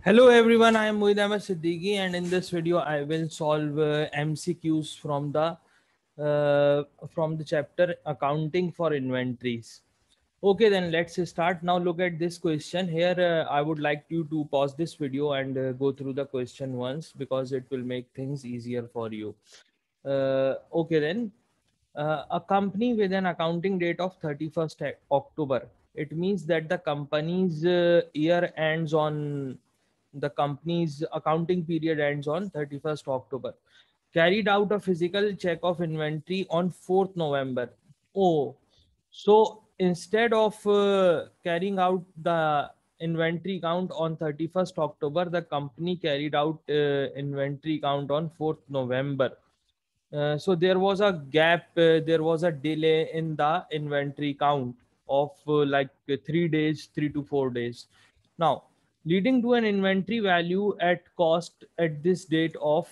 Hello everyone, I am Mohid Ahmed Siddiqui, and in this video I will solve MCQs from the chapter accounting for inventories. Okay, then let's start. Now look at this question here. I would like you to pause this video and go through the question once because it will make things easier for you. Okay then. A company with an accounting date of 31st October. It means that the company's year ends on the company's accounting period ends on 31st October. Carried out a physical check of inventory on 4th November. Oh, so instead of carrying out the inventory count on 31st October, the company carried out inventory count on 4th November. So there was a gap, there was a delay in the inventory count of 3 days, 3 to 4 days. Now, leading to an inventory value at cost at this date of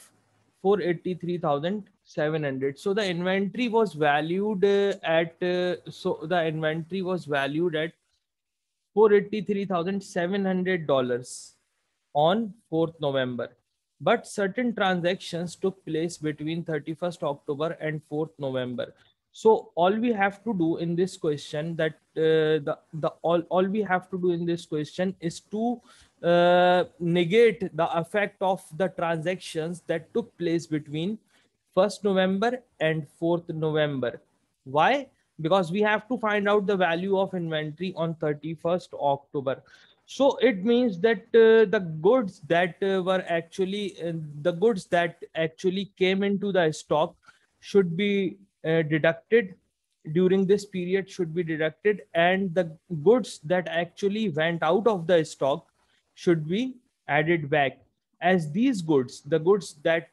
483,700. So the inventory was valued at $483,700 on 4th November. But certain transactions took place between 31st October and 4th November. So all we have to do in this question that the all we have to do in this question is to negate the effect of the transactions that took place between 1st November and 4th November. Why? Because we have to find out the value of inventory on 31st October. So it means that the goods that came into the stock should be deducted during this period, should be deducted, and the goods that actually went out of the stock should be added back, as these goods, the goods that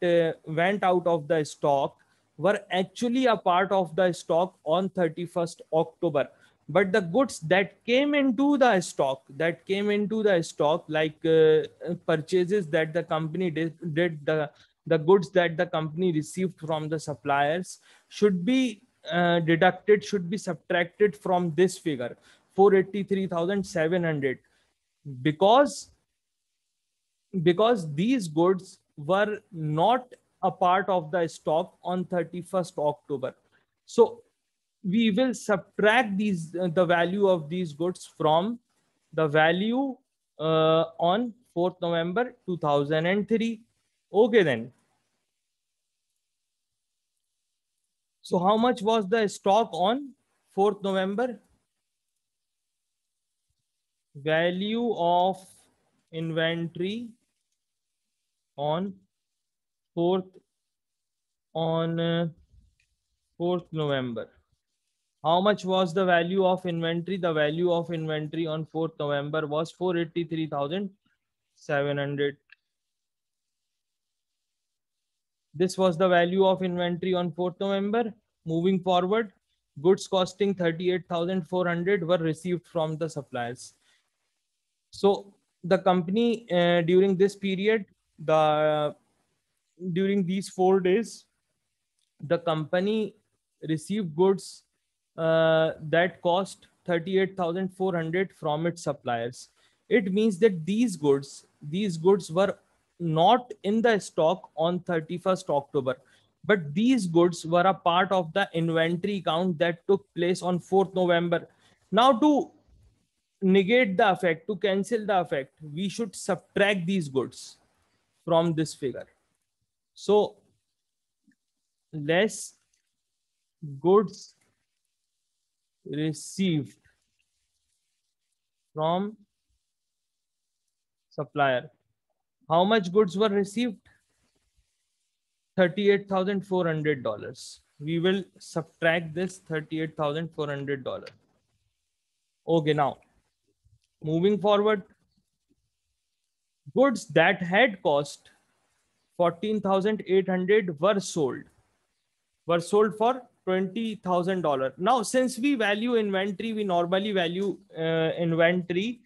went out of the stock, were actually a part of the stock on 31st October. But the goods that came into the stock, purchases that the company did the goods that the company received from the suppliers, should be deducted, should be subtracted from this figure 483,700, because these goods were not a part of the stock on 31st October. So we will subtract the value of these goods from the value on 4th November 2003. Okay then. So how much was the stock on 4th November? Value of inventory on 4th on 4th November. How much was the value of inventory? The value of inventory on 4th November was 483,700. This was the value of inventory on 4th November. Moving forward, goods costing 38,400 were received from the suppliers. So the company during this period, during these 4 days, the company received goods that cost 38,400 from its suppliers. It means that these goods were not in the stock on 31st October, but these goods were a part of the inventory count that took place on 4th November. Now, to negate the effect, to cancel the effect, we should subtract these goods from this figure. So less goods received from supplier. How much goods were received? $38,400. We will subtract this $38,400. Okay, now moving forward, goods that had cost 14,800 were sold for $20,000. Now, since we value inventory, we normally value inventory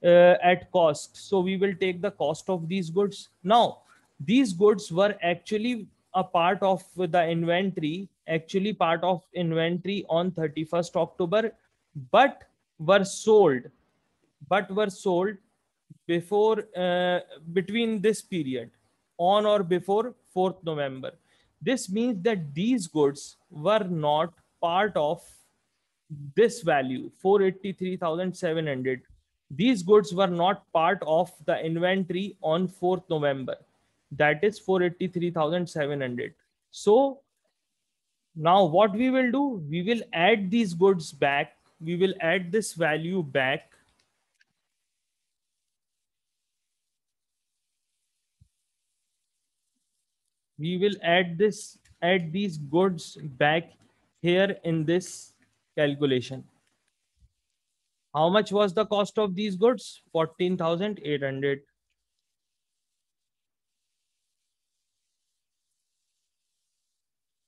at cost. So we will take the cost of these goods. Now, these goods were actually a part of the inventory, on 31st October, but were sold, but were sold before between this period, on or before 4th November. This means that these goods were not part of this value 483,700. These goods were not part of the inventory on 4th November. That is 483,700. So now what we will do, we will add these goods back. We will add this value back. We will add these goods back here in this calculation. How much was the cost of these goods? 14,800.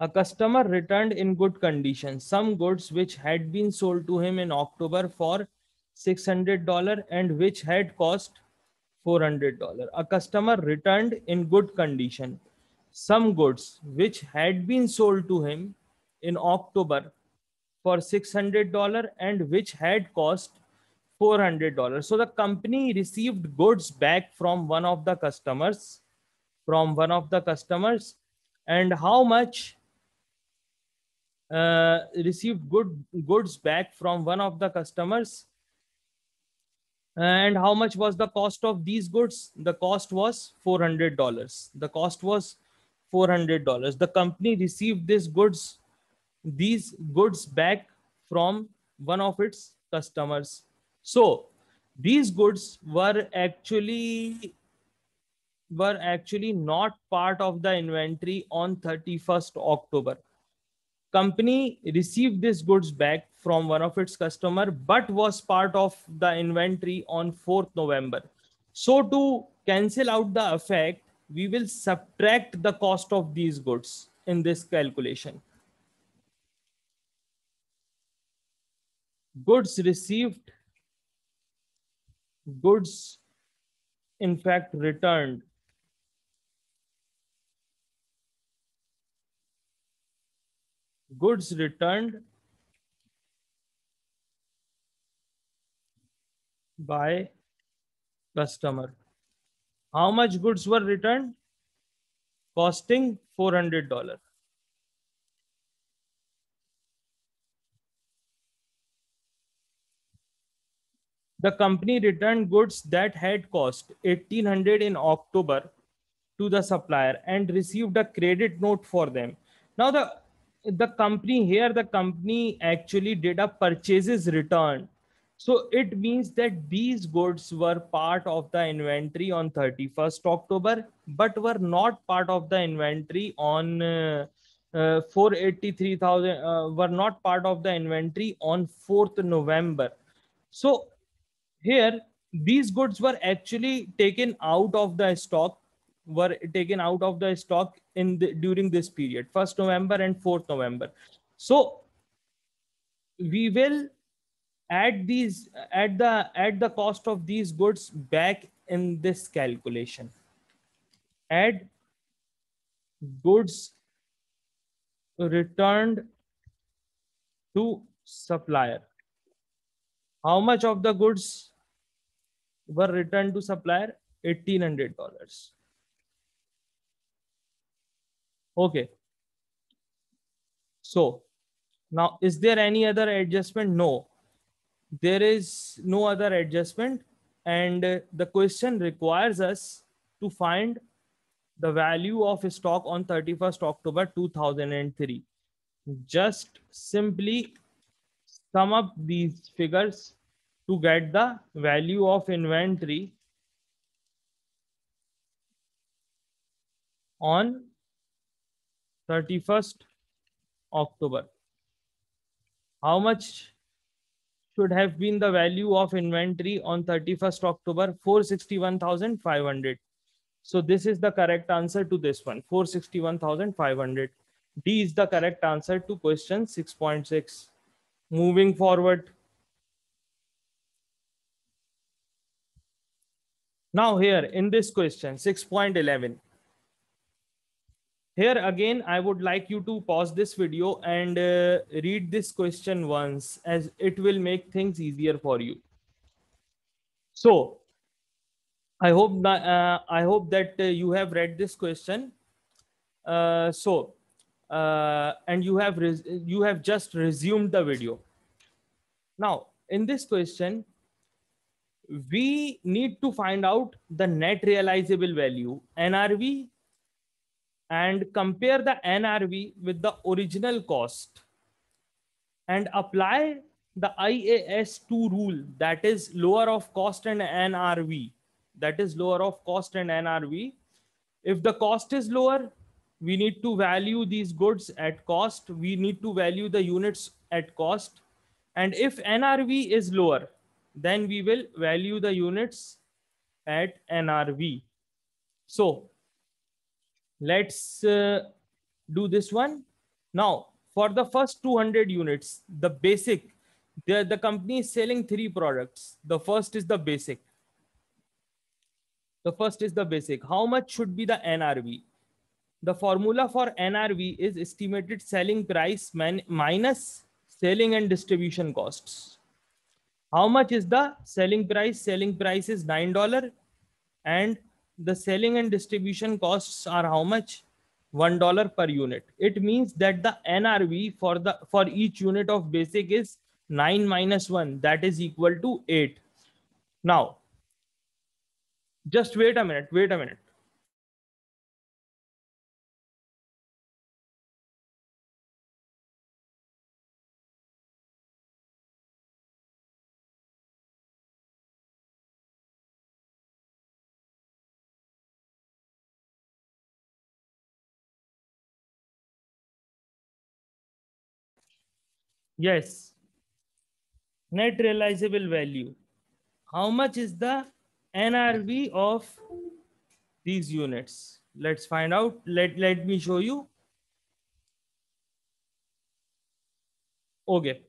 A customer returned in good condition some goods which had been sold to him in October for $600 and which had cost $400. A customer returned in good condition some goods which had been sold to him in October for $600 and which had cost $400. So the company received goods back from one of the customers, and how much received goods back from one of the customers, and how much was the cost of these goods? The cost was $400. The cost was $400. The company received these goods back from one of its customers. So these goods were actually not part of the inventory on 31st October. Company received these goods back from one of its customer but was part of the inventory on 4th November. So to cancel out the effect, we will subtract the cost of these goods in this calculation. Goods received, goods in fact returned, goods returned by customer. How much goods were returned? Costing $400. The company returned goods that had cost $1,800 in October to the supplier and received a credit note for them. Now the company actually did a purchases return. So it means that these goods were part of the inventory on 31st October, but were not part of the inventory on 483,000, were not part of the inventory on 4th November. So here these goods were actually taken out of the stock, during this period, 1st November and 4th November. So we will add the cost of these goods back in this calculation. Add goods returned to supplier. How much of the goods were returned to supplier? $1,800. Okay. So now, is there any other adjustment? No, there is no other adjustment. And the question requires us to find the value of stock on 31st October 2003. Just simply sum up these figures to get the value of inventory on 31st October. How much should have been the value of inventory on 31st October? 461,500. So this is the correct answer to this one, 461,500. D is the correct answer to question 6.6. Moving forward. Now here in this question 6.11. Here again, I would like you to pause this video and read this question once, as it will make things easier for you. So I hope that you have read this question. And you have just resumed the video. Now, in this question, we need to find out the net realizable value (NRV) and compare the NRV with the original cost and apply the IAS2 rule, that is lower of cost and NRV. That is lower of cost and NRV. If the cost is lower, we need to value these goods at cost. We need to value the units at cost. And if NRV is lower, then we will value the units at NRV. So let's do this one. Now, for the first 200 units, the basic, the company is selling three products. The first is the basic. The first is the basic. How much should be the NRV? The formula for NRV is estimated selling price minus selling and distribution costs. How much is the selling price? Selling price is $9, and the selling and distribution costs are how much? $1 per unit. It means that the NRV for each unit of basic is 9 minus 1, that is equal to 8. Now, just wait a minute, wait a minute. Yes, net realizable value. How much is the NRV of these units? Let's find out. Let me show you. Okay.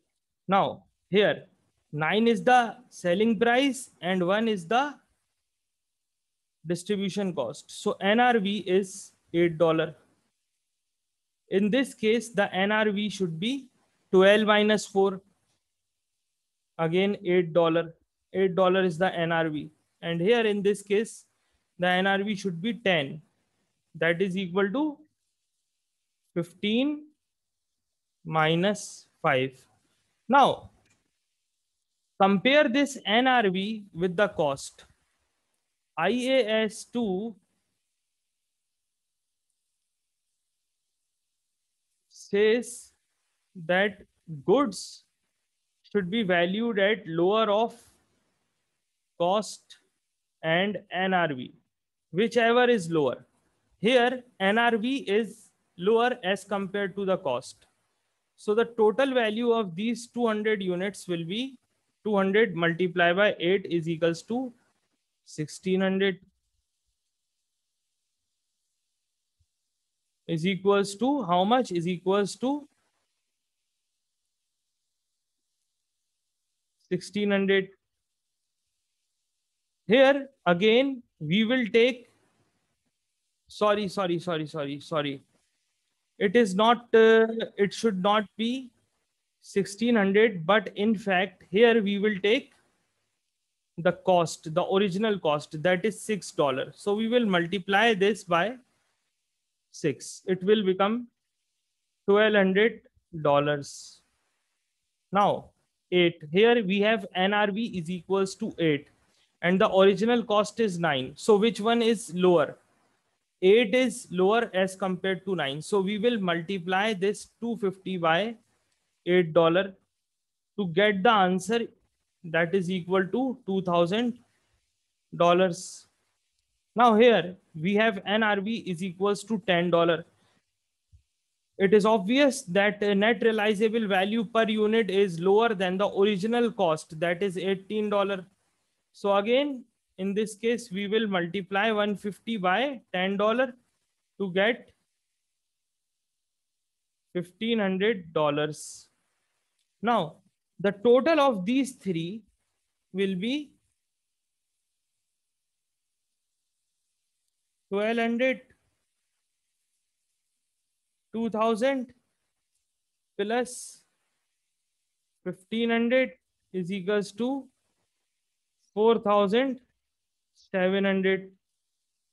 Now, here 9 is the selling price and 1 is the distribution cost. So NRV is $8. In this case, the NRV should be 12 minus 4. Again, $8. $8 is the NRV. And here in this case, the NRV should be 10. That is equal to 15 minus 5. Now, compare this NRV with the cost. IAS2 says that goods should be valued at lower of cost and NRV, whichever is lower. Here, NRV is lower as compared to the cost. So the total value of these 200 units will be 200 multiplied by 8 is equals to 1600 is equals to how much? Is equals to 1600. Here again we will take, sorry. It is not, it should not be 1600, but in fact here we will take the cost, the original cost, that is $6. So we will multiply this by 6. It will become $1200. Now 8. Here we have NRV is equals to 8 and the original cost is 9. So which one is lower? 8 is lower as compared to 9. So we will multiply this 250 by $8 to get the answer, that is equal to $2000. Now here we have NRV is equals to $10. It is obvious that net realizable value per unit is lower than the original cost, that is $18. So again, in this case, we will multiply 150 by $10 to get $1,500. Now, the total of these three will be 1200, 2000 plus 1500 is equals to 4000. 700.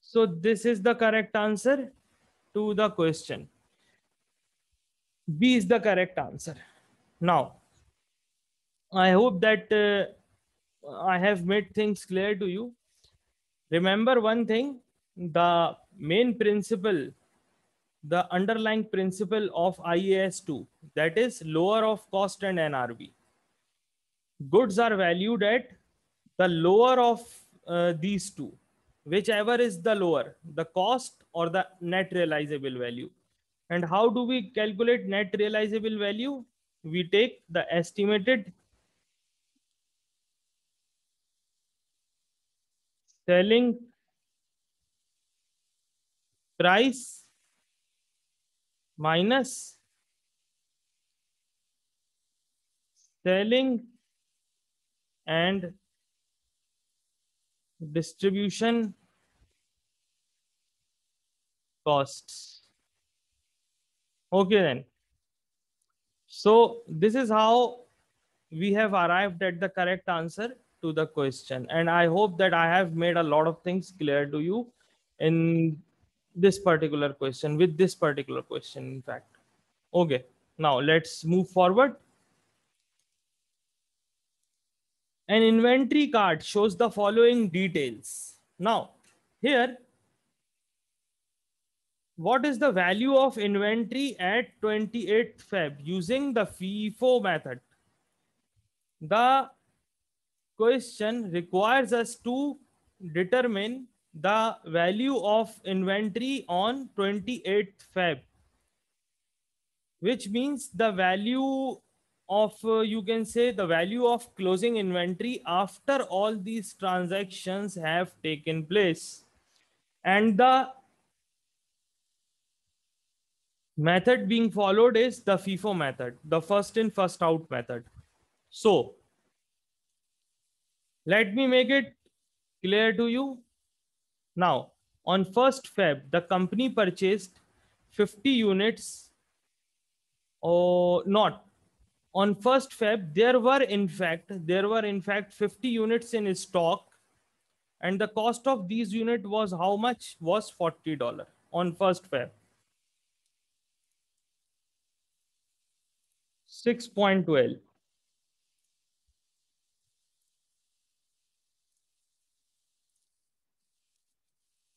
So this is the correct answer to the question. B is the correct answer. Now, I hope that I have made things clear to you. Remember one thing, the main principle, the underlying principle of IAS2, that is lower of cost and NRV. Goods are valued at the lower of these two, whichever is the lower, the cost or the net realizable value. And how do we calculate net realizable value? We take the estimated selling price minus selling and distribution costs. Okay, then. So this is how we have arrived at the correct answer to the question. And I hope that I have made a lot of things clear to you in this particular question, with this particular question, in fact. Okay, now let's move forward. An inventory card shows the following details. Now, here, what is the value of inventory at 28th Feb using the FIFO method? The question requires us to determine the value of inventory on 28th Feb, which means the value of, you can say, the value of closing inventory after all these transactions have taken place. And the method being followed is the FIFO method, the first in, first out method. So let me make it clear to you. Now, on 1st Feb, the company purchased 50 units, or not. On 1st Feb, there were in fact 50 units in stock, and the cost of these units was how much? Was $40 on 1st Feb. 6.12.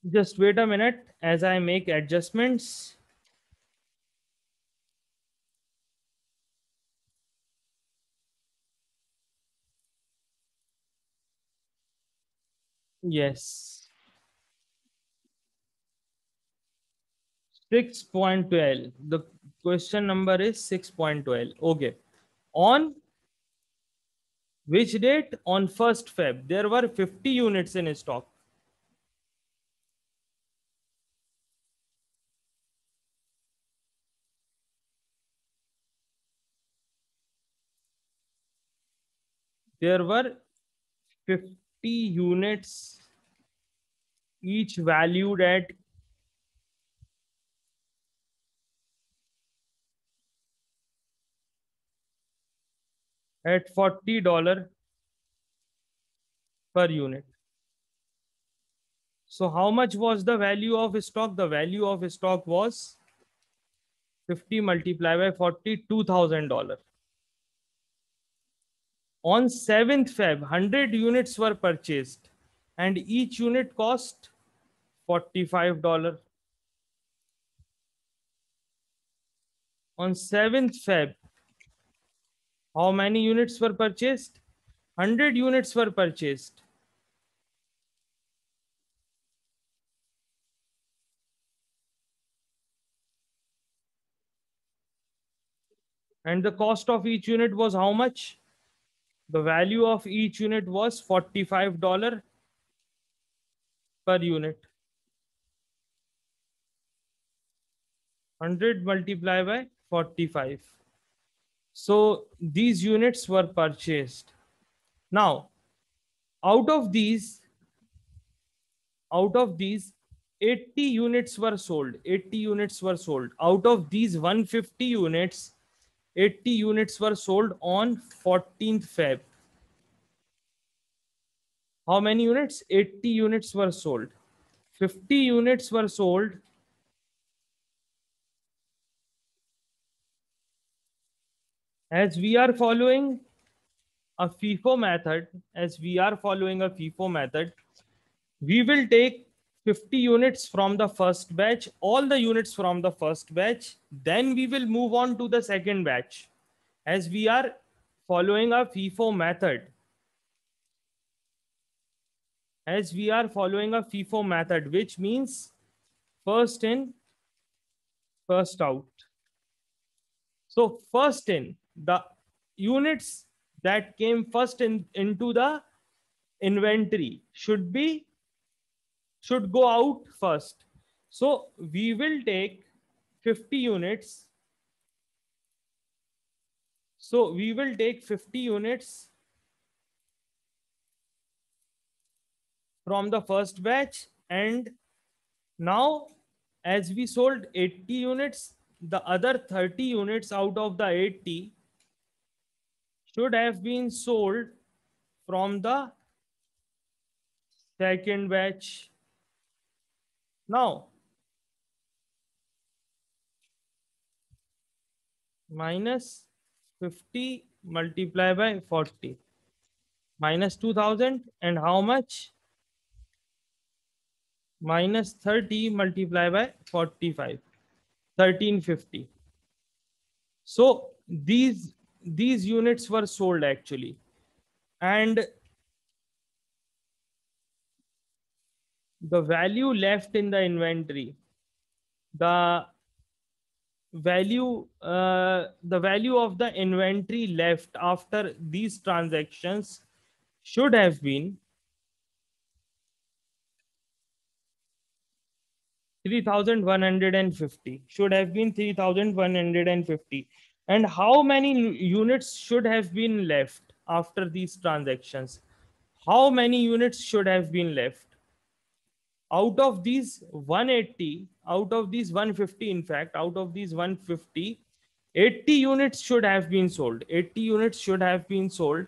Just wait a minute as I make adjustments. Yes, 6.12. The question number is 6.12. Okay. On which date? On 1st Feb. There were 50 units in stock. There were 50 units, each valued at $40 per unit. So how much was the value of stock? The value of stock was 50 multiplied by 40, $2,000. On 7th Feb, 100 units were purchased and each unit cost $45. On 7th Feb, how many units were purchased? 100 units were purchased. And the cost of each unit was how much? The value of each unit was $45 per unit. 100 multiplied by 45. So these units were purchased. Now, out of these, 80 units were sold. 80 units were sold. Out of these 150 units, 80 units were sold on 14th Feb. How many units? 80 units were sold. 50 units were sold. As we are following a FIFO method, we will take 50 units from the first batch, all the units from the first batch. Then we will move on to the second batch. As we are following a FIFO method, which means first in, first out. So first in, the units that came first into the inventory should go out first. So we will take 50 units. So we will take 50 units from the first batch, and now as we sold 80 units, the other 30 units out of the 80 should have been sold from the second batch. Now minus 50 multiplied by 40 minus 2000, and how much? Minus 30 multiplied by 45, 1350. So these units were sold actually, and the value left in the inventory, the value of the inventory left after these transactions should have been 3150, should have been 3150. And how many units should have been left after these transactions? How many units should have been left? Out of these 180, out of these 150, in fact, out of these 150, 80 units should have been sold. 80 units should have been sold,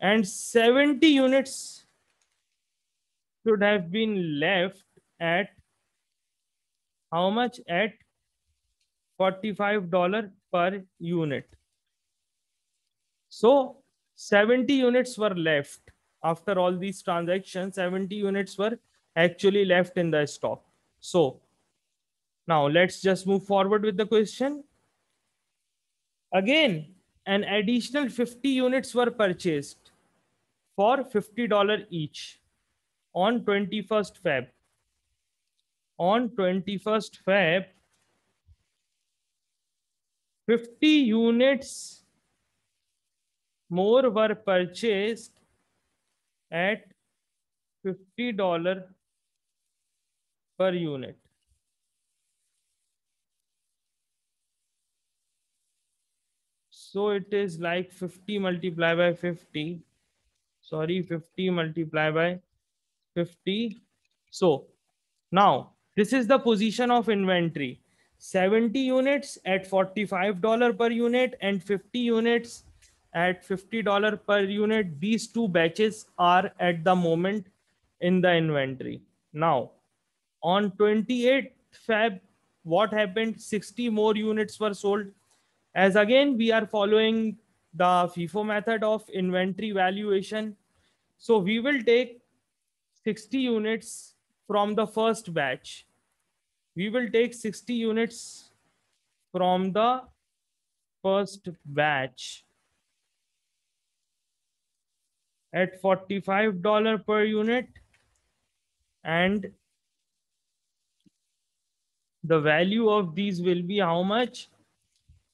and 70 units should have been left at how much? At $45 per unit. So 70 units were left after all these transactions. 70 units were actually left in the stock. So now let's just move forward with the question. Again, an additional 50 units were purchased for $50 each on 21st Feb. On 21st Feb, 50 units more were purchased at $50 per unit. So it is like 50 multiplied by 50. Sorry, 50 multiplied by 50. So now this is the position of inventory. 70 units at $45 per unit and 50 units at $50 per unit. These two batches are at the moment in the inventory. Now on 28th Feb, what happened? 60 more units were sold. As again, we are following the FIFO method of inventory valuation. So we will take 60 units from the first batch. We will take 60 units from the first batch at $45 per unit, and the value of these will be how much?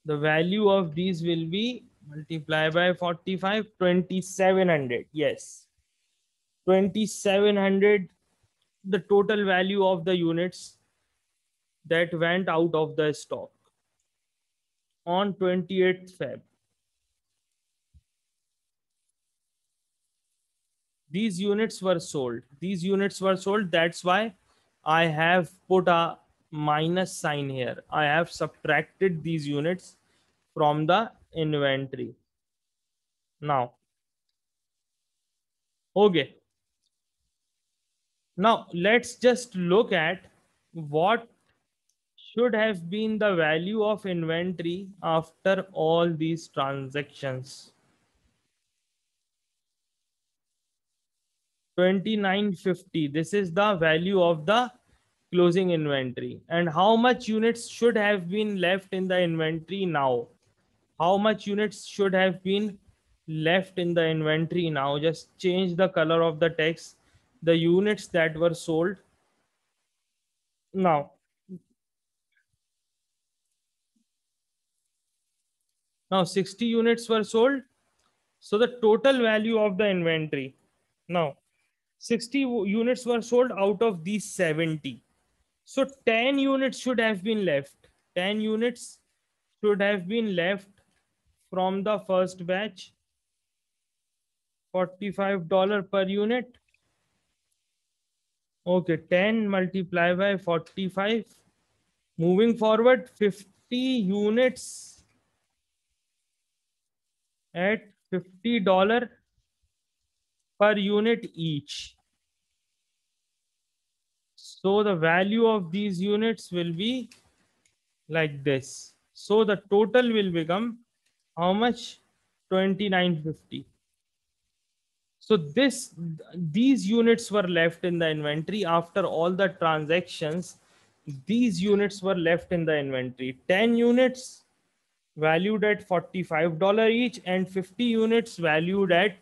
The value of these will be multiplied by 45, 2700. Yes, 2700, the total value of the units that went out of the stock on 28th Feb. These units were sold. These units were sold. That's why I have put a minus sign here. I have subtracted these units from the inventory. Now, okay. Now let's just look at what should have been the value of inventory after all these transactions. 2950, this is the value of the closing inventory. And how much units should have been left in the inventory now? How much units should have been left in the inventory now? Just change the color of the text. The units that were sold now. Now 60 units were sold. So the total value of the inventory now, 60 units were sold out of these 70. So 10 units should have been left. 10 units should have been left from the first batch. $45 per unit. Okay, 10 multiplied by 45. Moving forward, 50 units at $50 per unit each. So the value of these units will be like this. So the total will become how much? 2950. So these units were left in the inventory after all the transactions. These units were left in the inventory. 10 units valued at $45 each and 50 units valued at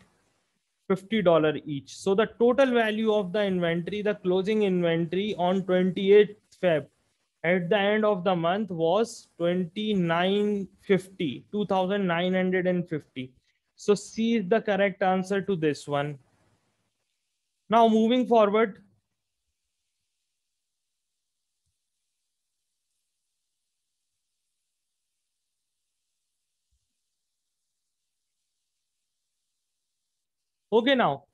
$50 each. So the total value of the inventory, the closing inventory on 28th Feb at the end of the month was 2950, 2950. So C is the correct answer to this one. Now moving forward, okay, now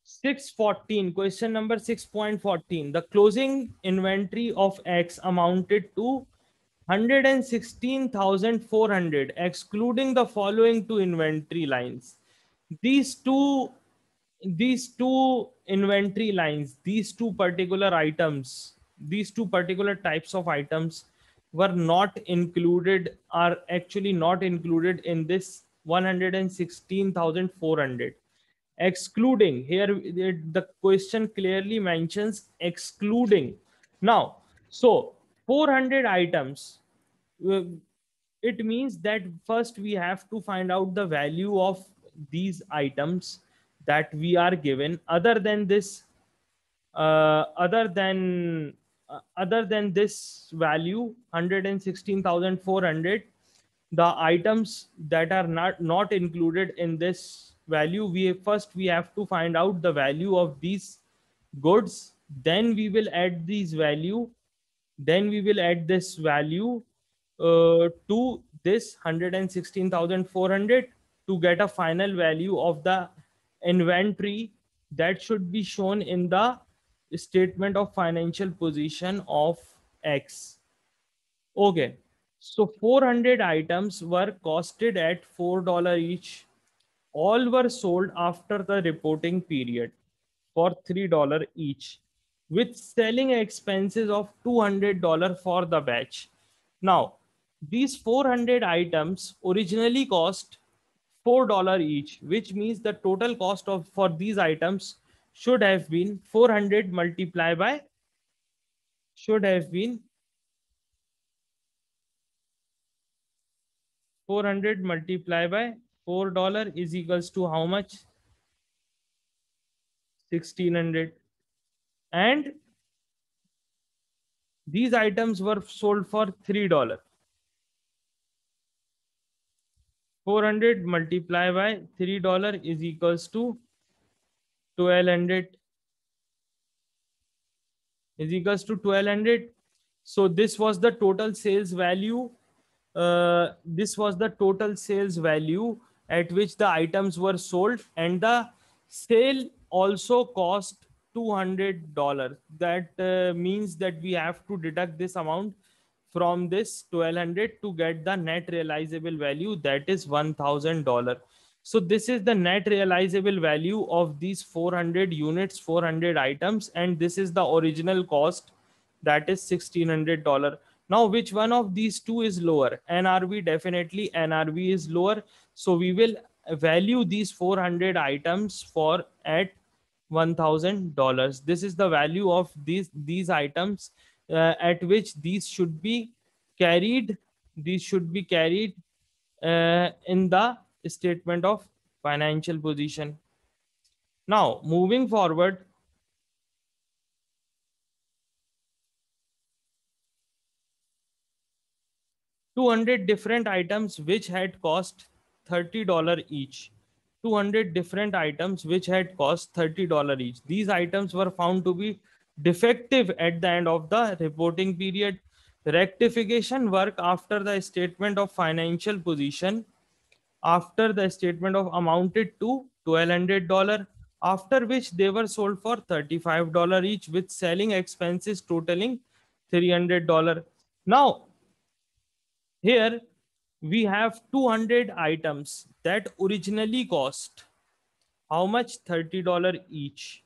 614, question number 6.14. The closing inventory of X amounted to 116,400, excluding the following two inventory lines. These two, these two inventory lines, these two particular items, these two particular types of items were not included, are actually not included in this 116,400. Excluding, here the question clearly mentions excluding. Now, so 400 items, uh, it means that first we have to find out the value of these items that we are given. Other than this, other than this value 116,400, the items that are not included in this value, we have to find out the value of these goods. Then we will add these value, then we will add this value to this 116,400 to get a final value of the inventory that should be shown in the statement of financial position of X. Okay, so 400 items were costed at $4 each. All were sold after the reporting period for $3 each, with selling expenses of $200 for the batch. Now, these 400 items originally cost $4 each, which means the total cost of for these items should have been 400 multiplied by, should have been 400 multiplied by $4 is equals to how much? 1600. And these items were sold for $3. 400 multiplied by $3 is equals to 1200, is equals to 1200. So this was the total sales value. This was the total sales value at which the items were sold, and the sale also cost $200. That means that we have to deduct this amount from this 1200 to get the net realizable value, that is $1,000. So this is the net realizable value of these 400 units, 400 items, and this is the original cost, that is $1,600. Now, which one of these two is lower? NRV, definitely NRV is lower. So we will value these 400 items for at $1,000. This is the value of these items at which these should be carried. These should be carried in the statement of financial position. Now, moving forward, 200 different items which had cost $30 each. 200 different items which had cost $30 each. These items were found to be defective at the end of the reporting period. Rectification work after the statement of financial position, after the statement of amounted to $1,200, after which they were sold for $35 each, with selling expenses totaling $300. Now, here we have 200 items that originally cost how much? $30 each.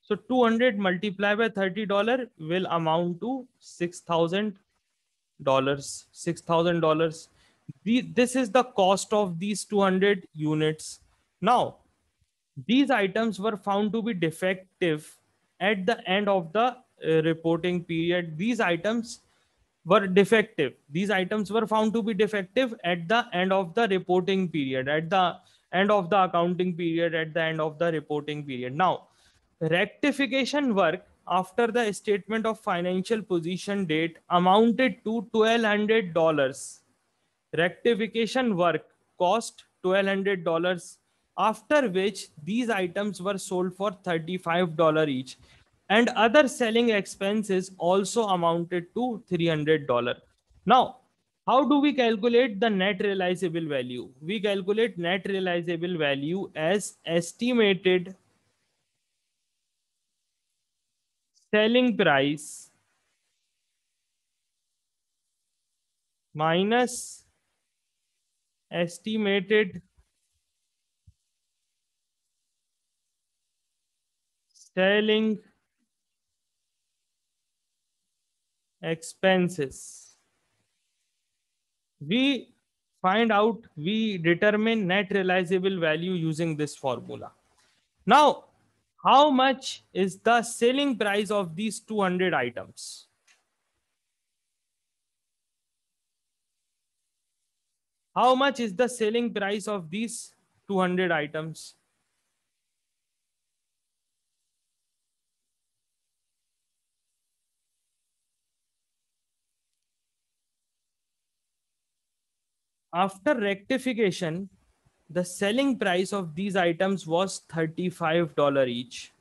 So 200 multiplied by $30 will amount to $6,000. $6,000. This is the cost of these 200 units. Now, these items were found to be defective at the end of the reporting period. These items were defective. These items were found to be defective at the end of the reporting period, at the end of the accounting period, at the end of the reporting period. Now, rectification work after the statement of financial position date amounted to $1,200. Rectification work cost $1,200, after which these items were sold for $35 each. And other selling expenses also amounted to $300. Now, how do we calculate the net realizable value? We calculate net realizable value as estimated selling price minus estimated selling expenses. We we determine net realizable value using this formula. Now, how much is the selling price of these 200 items? How much is the selling price of these 200 items? After rectification, the selling price of these items was $35 each.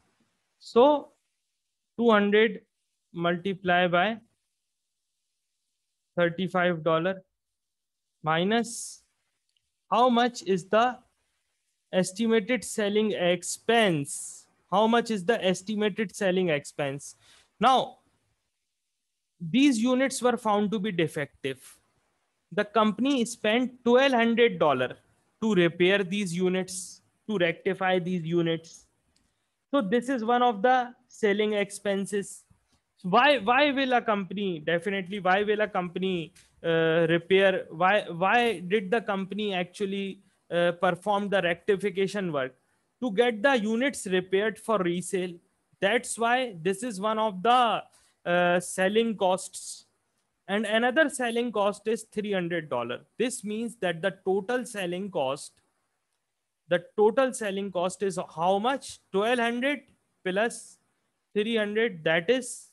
So 200 multiply by $35 minus how much is the estimated selling expense? How much is the estimated selling expense? Now, these units were found to be defective. The company spent $1,200 to repair these units, to rectify these units. So this is one of the selling expenses. Why will a company, definitely why will a company repair, why did the company actually perform the rectification work? To get the units repaired for resale. That's why this is one of the selling costs. And another selling cost is $300. This means that the total selling cost is how much? 1200 plus 300, that is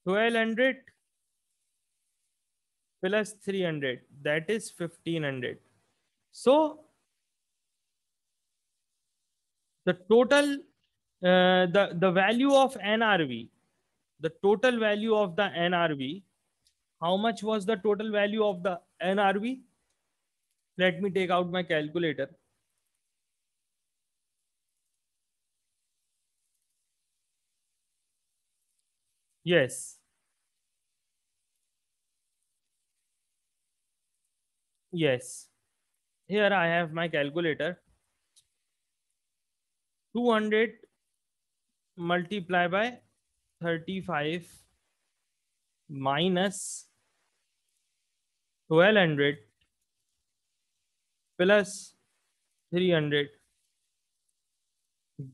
1200 plus 300, that is 1500. So the total the value of NRV, the total value of the NRV, how much was the total value of the NRV? Let me take out my calculator. Yes, Yes. Here I have my calculator. 200 multiply by 35 minus 1200 plus 300.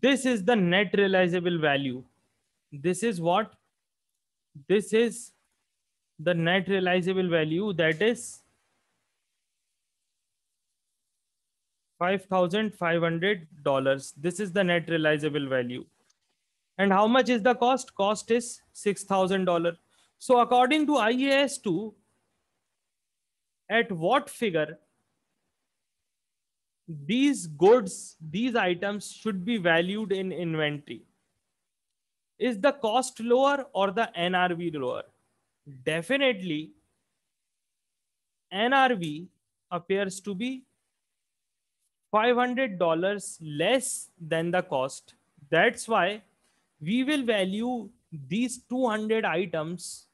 This is the net realizable value. This is what? This is the net realizable value, that is $5,500. This is the net realizable value. And how much is the cost? Cost is $6,000. So according to IAS 2, at what figure these goods, these items should be valued in inventory? Is the cost lower or the NRV lower? Definitely, NRV appears to be $500 less than the cost. That's why we will value these 200 items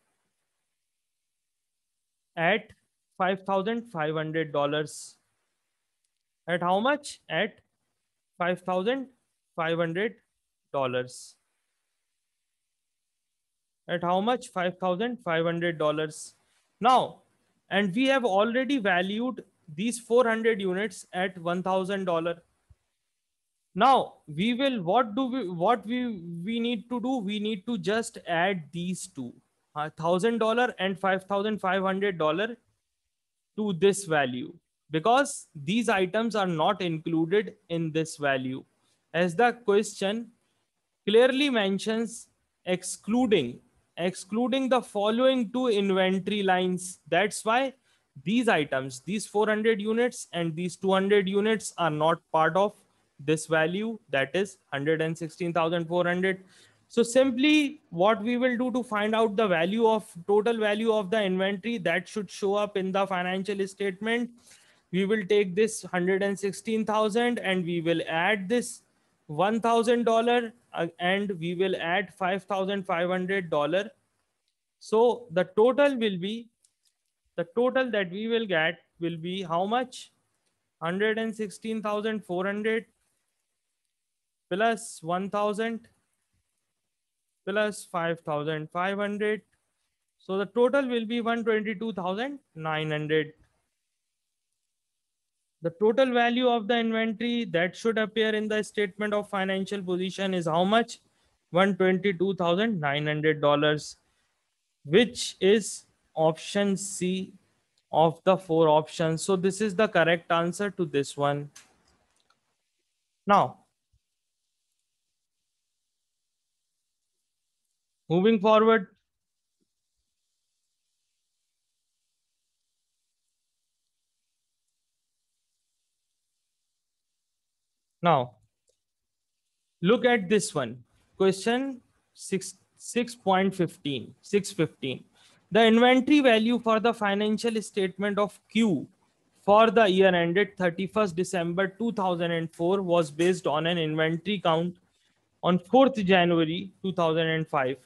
at $5,500. At how much? At $5,500. At how much? $5,500. Now, and we have already valued these 400 units at $1,000. Now we will, what we need to do? We need to just add these two, $1,000 and $5,500 to this value, because these items are not included in this value, as the question clearly mentions excluding the following two inventory lines. That's why these items, these 400 units and these 200 units, are not part of this value, that is 116,400. So simply what we will do to find out the value of total value of the inventory that should show up in the financial statement, we will take this 116,000 and we will add this $1,000, and we will add $5,500. So the total will be, the total that we will get will be how much? 116,400 plus 1,000 plus 5,500. So the total will be 122,900. The total value of the inventory that should appear in the statement of financial position is how much? $122,900, which is option C of the four options. So this is the correct answer to this one. Now, moving forward, now look at this one. Question 6.15. The inventory value for the financial statement of Q for the year ended 31st December 2004 was based on an inventory count on 4th January 2005,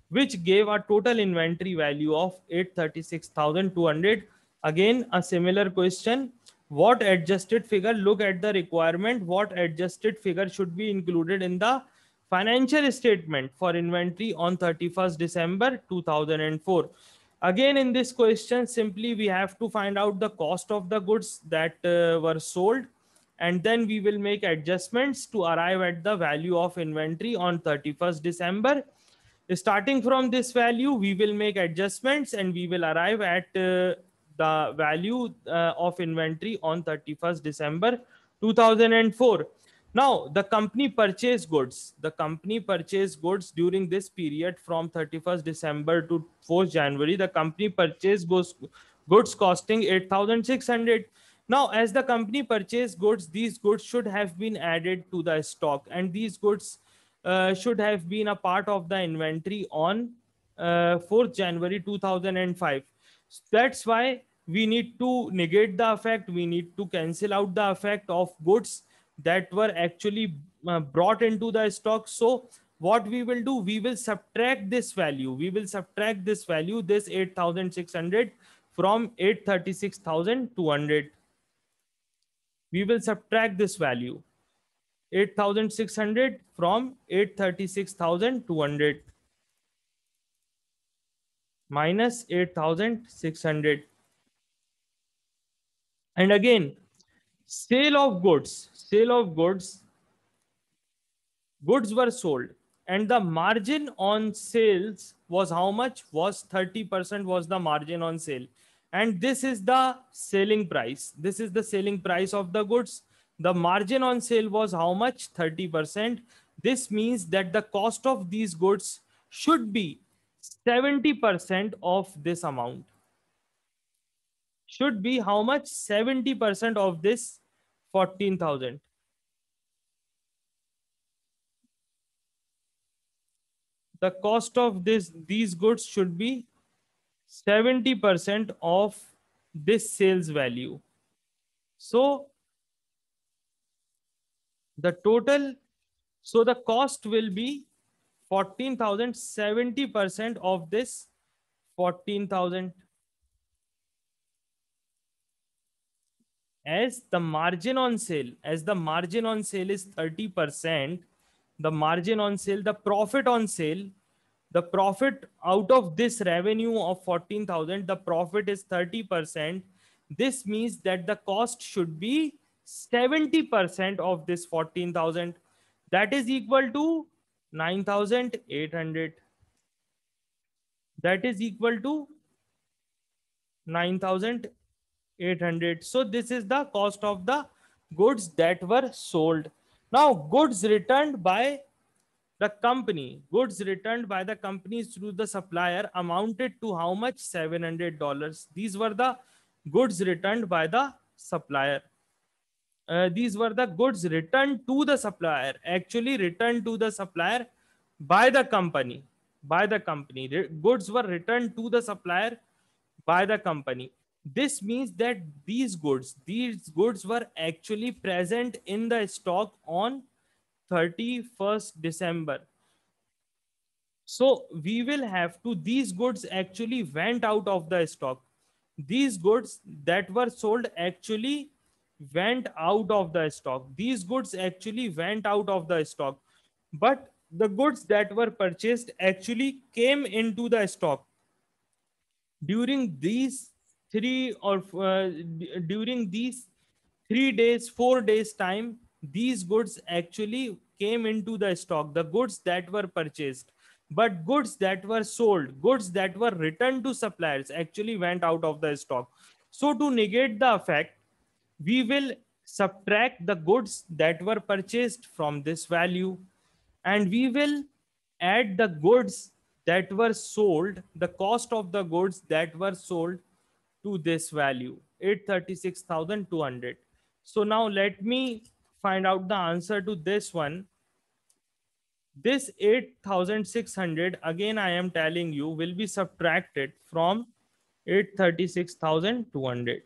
which gave a total inventory value of 836,200. Again, a similar question. What adjusted figure? Look at the requirement. What adjusted figure should be included in the financial statement for inventory on 31st December 2004? Again, in this question, simply we have to find out the cost of the goods that were sold, and then we will make adjustments to arrive at the value of inventory on 31st December. Starting from this value, we will make adjustments and we will arrive at the value of inventory on 31st December 2004. Now, the company purchased goods. The company purchased goods during this period from 31st December to 4th January. The company purchased goods costing 8,600. Now, as the company purchased goods, these goods should have been added to the stock, and these goods should have been a part of the inventory on 4th January 2005. That's why we need to negate the effect. We need to cancel out the effect of goods that were actually brought into the stock. So what we will do, we will subtract this value. We will subtract this value, this 8,600, from 836,200. We will subtract this value, 8,600 from 836,200 minus 8,600. And again, goods were sold, and the margin on sales was how much? Was 30% was the margin on sale. And this is the selling price. This is the selling price of the goods. The margin on sale was how much? 30%. This means that the cost of these goods should be 70% of this amount. Should be how much? 70% of this 14,000. The cost of these goods should be 70% of this sales value. So the total, so the cost will be 14,000, 70% of this 14,000, as the margin on sale, as the margin on sale is 30%, the margin on sale, the profit on sale, the profit out of this revenue of 14,000, the profit is 30%. This means that the cost should be 70% of this 14,000. That is equal to 9,800. That is equal to 9,800. So this is the cost of the goods that were sold. Now, goods returned by the company, goods returned by the companies through the supplier amounted to how much? $700. These were the goods returned by the supplier. These were the goods returned to the supplier, actually returned to the supplier by the company. By the company. Goods were returned to the supplier by the company. This means that these goods were actually present in the stock on 31st December. So we will have to, these goods actually went out of the stock. These goods that were sold actually went out of the stock. These goods actually went out of the stock. But the goods that were purchased actually came into the stock. During these during these 3 days, 4 days time, these goods actually came into the stock, the goods that were purchased. But goods that were sold, goods that were returned to suppliers actually went out of the stock. So to negate the effect, we will subtract the goods that were purchased from this value, and we will add the goods that were sold, the cost of the goods that were sold to this value, 836,200. So now let me find out the answer to this one. This 8,600, again I am telling you, will be subtracted from 836,200.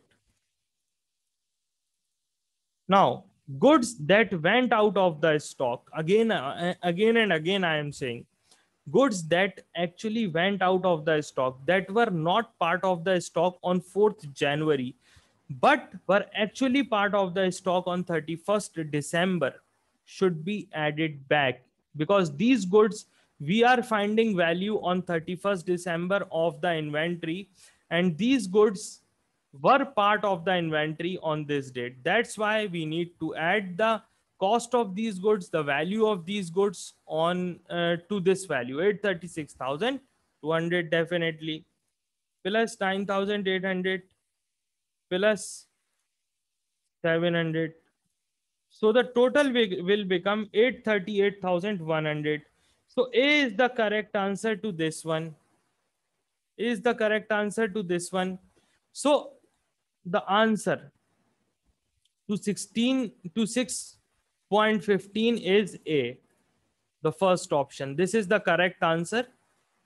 Now, goods that went out of the stock, again and again I am saying, goods that actually went out of the stock, that were not part of the stock on 4th January, but were actually part of the stock on 31st December, should be added back, because these goods we are finding value on 31st December of the inventory, and these goods were part of the inventory on this date. That's why we need to add the cost of these goods, the value of these goods on to this value, 836,200 definitely, plus 9,800 plus 700. So the total will become 838,100. So A is the correct answer to this one. Is the correct answer to this one. So the answer to 16 to 6.15 is A, the first option. This is the correct answer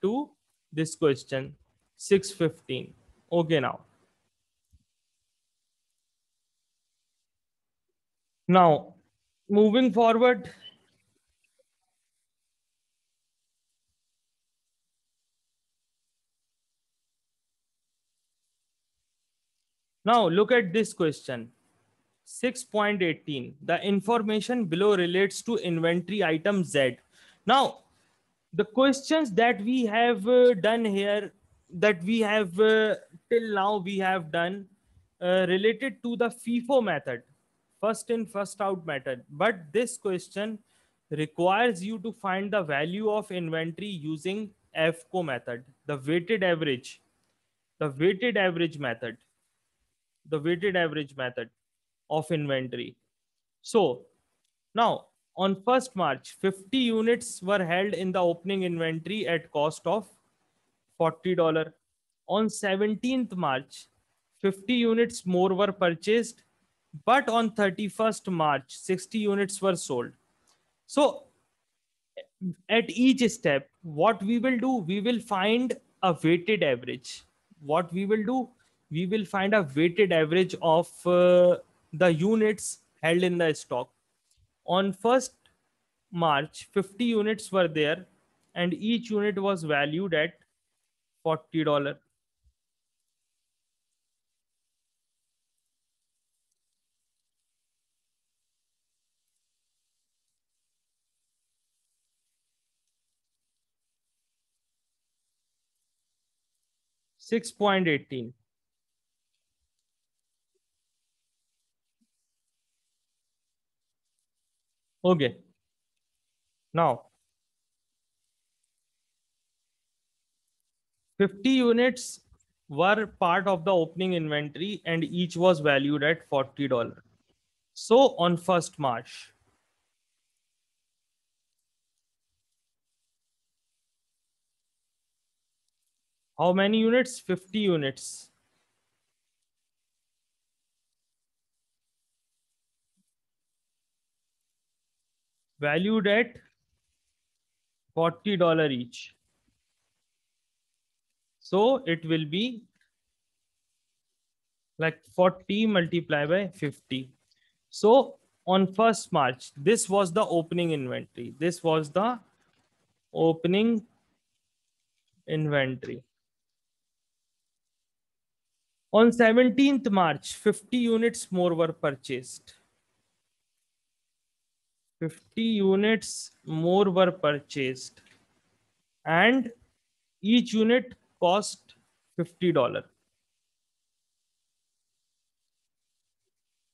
to this question, 615. Okay, now moving forward. Now look at this question. 6.18. The information below relates to inventory item Z. Now, the questions that we have done here, that we have till now we have done related to the FIFO method, first in first out method. But this question requires you to find the value of inventory using FCO method, the weighted average method, the weighted average method of inventory. So now on 1st March, 50 units were held in the opening inventory at cost of $40. On 17th March, 50 units more were purchased, but on 31st March, 60 units were sold. So at each step, what we will do, we will find a weighted average. What we will do, we will find a weighted average of the units held in the stock. On 1st March, 50 units were there and each unit was valued at $40. 6.18. Okay. Now, 50 units were part of the opening inventory and each was valued at $40. So on 1st March, how many units? 50 units. Valued at $40 each. So it will be like 40 multiplied by 50. So on 1st March, this was the opening inventory. This was the opening inventory. On 17th March, 50 units more were purchased. 50 units more were purchased and each unit cost $50.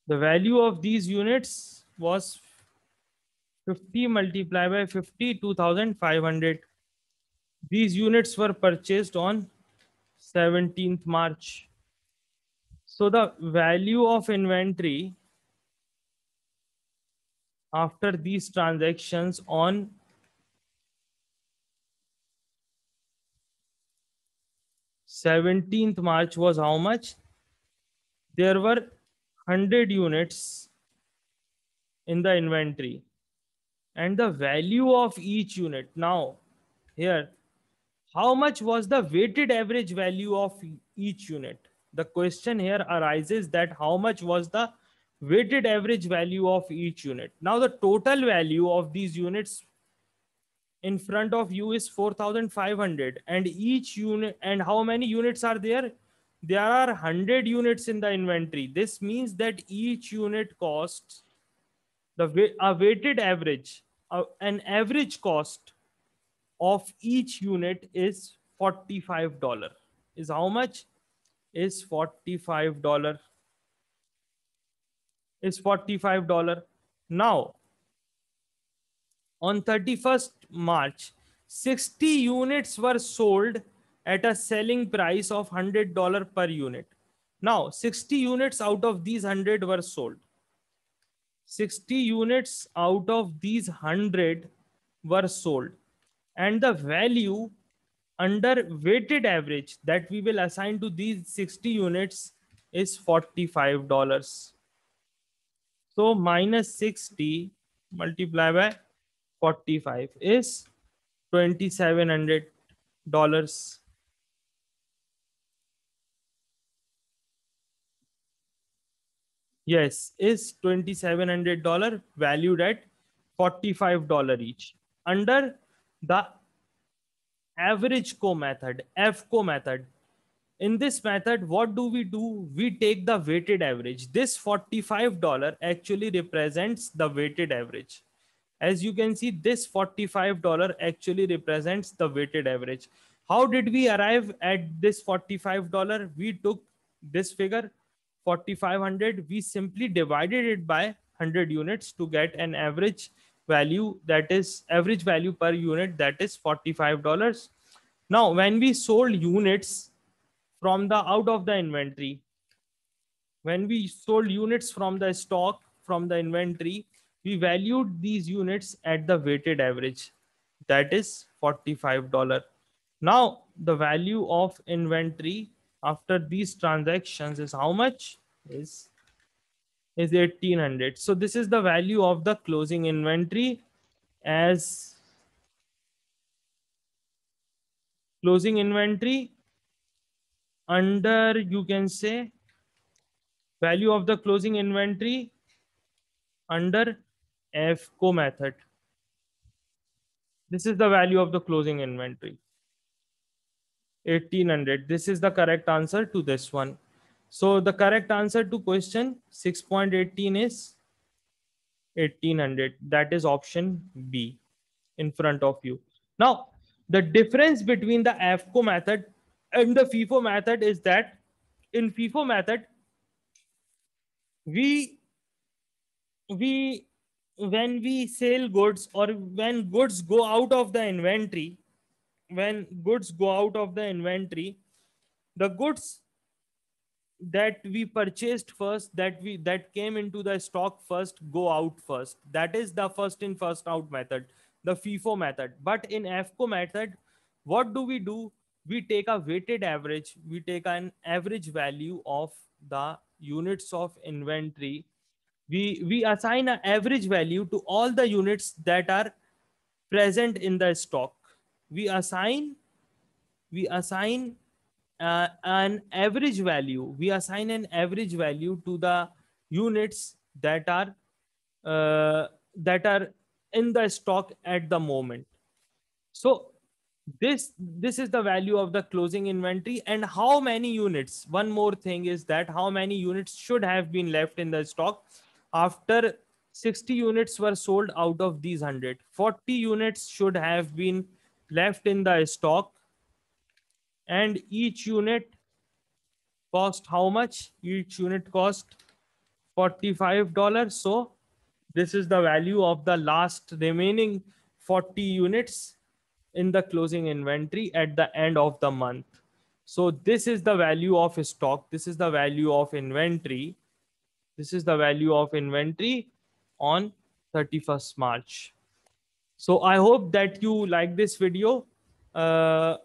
The value of these units was 50 multiplied by 50, 2,500. These units were purchased on 17th March. So the value of inventory after these transactions on 17th March was how much? There were 100 units in the inventory and the value of each unit. Now here, how much was the weighted average value of each unit? The question here arises that how much was the weighted average value of each unit? Now the total value of these units in front of you is 4,500 and each unit, and how many units are there? There are 100 units in the inventory. This means that each unit costs a weighted average, an average cost of each unit is $45. Is how much? Is $45. Is $45. Now on 31st March, 60 units were sold at a selling price of $100 per unit. Now 60 units out of these 100 were sold. 60 units out of these 100 were sold and the value under weighted average that we will assign to these 60 units is $45. So minus 60 multiplied by 45 is $2,700. Yes, is $2,700 valued at $45 each under the average co method, FCO method. In this method, what do? We take the weighted average. This $45 actually represents the weighted average. As you can see, this $45 actually represents the weighted average. How did we arrive at this $45? We took this figure 4500, we simply divided it by 100 units to get an average value, that is average value per unit, that is $45. Now when we sold units from the out of the inventory, when we sold units from the stock, from the inventory, we valued these units at the weighted average, that is $45. Now the value of inventory after these transactions is how much? Is 1800. So this is the value of the closing inventory, as closing inventory under, you can say, value of the closing inventory under FCO method. This is the value of the closing inventory, 1800. This is the correct answer to this one. So the correct answer to question 6.18 is 1800. That is option B in front of you. Now, the difference between the AFCO method and the FIFO method is that in FIFO method, we we when we sell goods, or when goods go out of the inventory, when goods go out of the inventory, the goods that we purchased first, that came into the stock first, go out first. That is the first in first out method, the FIFO method. But in FCO method, what do? We take a weighted average, we take an average value of the units of inventory. We assign an average value to all the units that are present in the stock. We assign an average value. We assign an average value to the units that are in the stock at the moment. So this is the value of the closing inventory. And how many units, one more thing is that how many units should have been left in the stock after 60 units were sold out of these 100. 40 units should have been left in the stock, and each unit cost how much? Each unit cost $45. So this is the value of the last remaining 40 units in the closing inventory at the end of the month. So this is the value of stock. This is the value of inventory. This is the value of inventory on 31st March. So I hope that you like this video. Uh,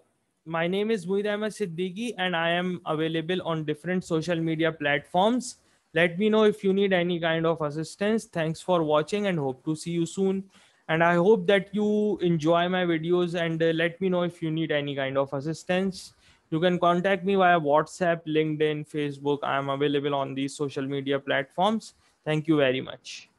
my name is Muid Ahmed Siddiqui, and I am available on different social media platforms. Let me know if you need any kind of assistance. Thanks for watching, and hope to see you soon. And I hope that you enjoy my videos, and let me know if you need any kind of assistance. You can contact me via WhatsApp, LinkedIn, Facebook. I am available on these social media platforms. Thank you very much.